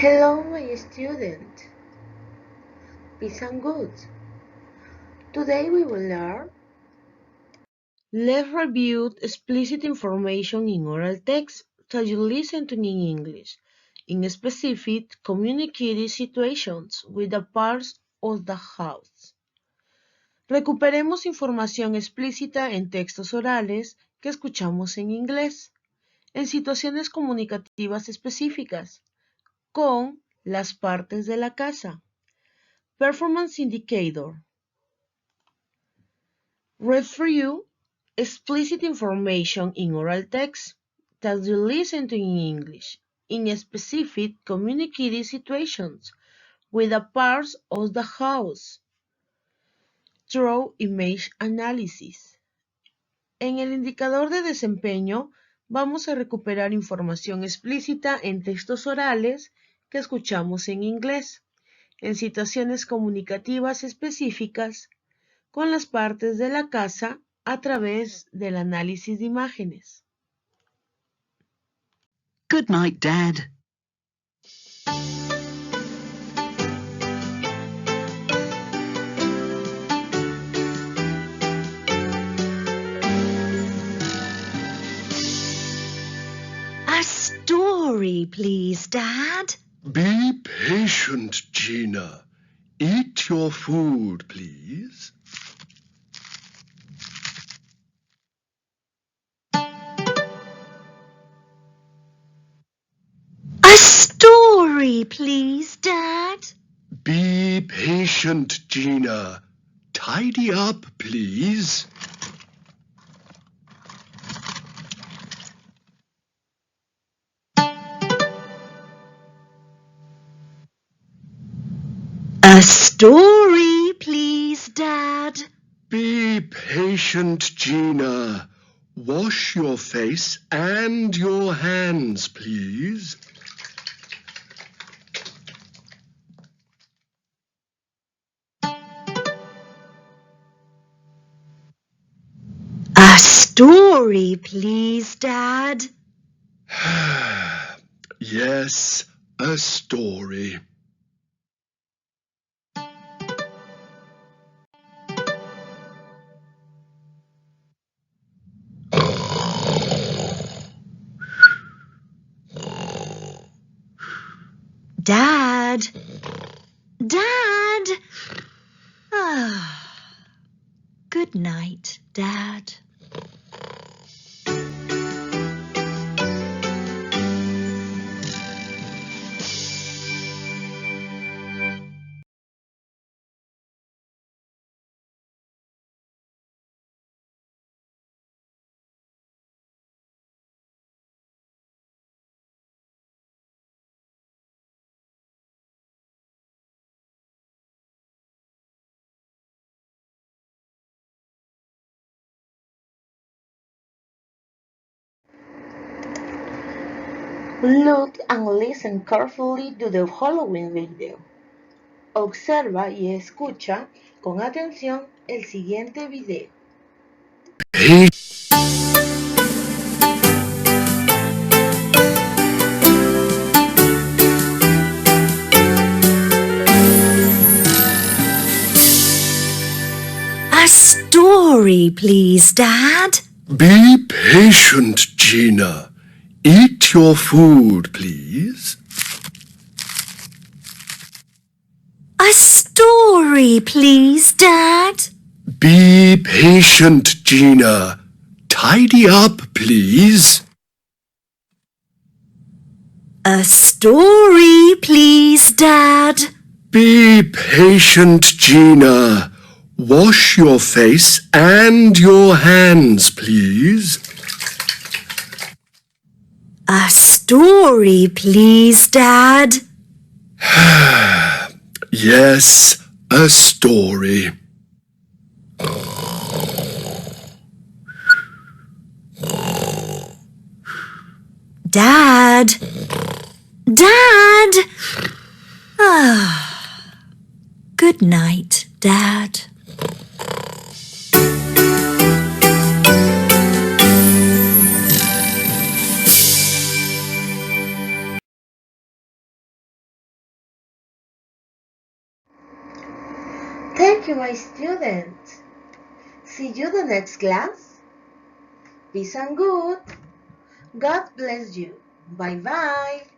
Hello, my student. Peace and good. Today we will learn. Let's review explicit information in oral text that you listen to in English, in specific communicated situations with the parts of the house. Recuperemos información explícita en textos orales que escuchamos en inglés, en situaciones comunicativas específicas, con las partes de la casa. Performance indicator. Review explicit information in oral text that you listen to in English, in specific communicated situations with the parts of the house. Through image analysis. En el indicador de desempeño, vamos a recuperar información explícita en textos orales que escuchamos en inglés, en situaciones comunicativas específicas, con las partes de la casa a través del análisis de imágenes. Good night, Dad. A story, please, Dad. Be patient, Gina. Eat your food, please. A story, please, Dad. Be patient, Gina. Tidy up, please. A story, please, Dad. Be patient, Gina. Wash your face and your hands, please. A story, please, Dad. Yes, a story. Dad. Dad. Good night, Dad. Look and listen carefully to the following video. Observa y escucha con atención el siguiente video. A story, please, Dad. Be patient, Gina. Eat your food, please. A story, please, Dad. Be patient, Gina. Tidy up, please. A story, please, Dad. Be patient, Gina. Wash your face and your hands, please. A story, please, Dad. Yes, a story. Dad. Dad. Good night, Dad. Thank you, my students. See you the next class. Peace and good. God bless you. Bye-bye.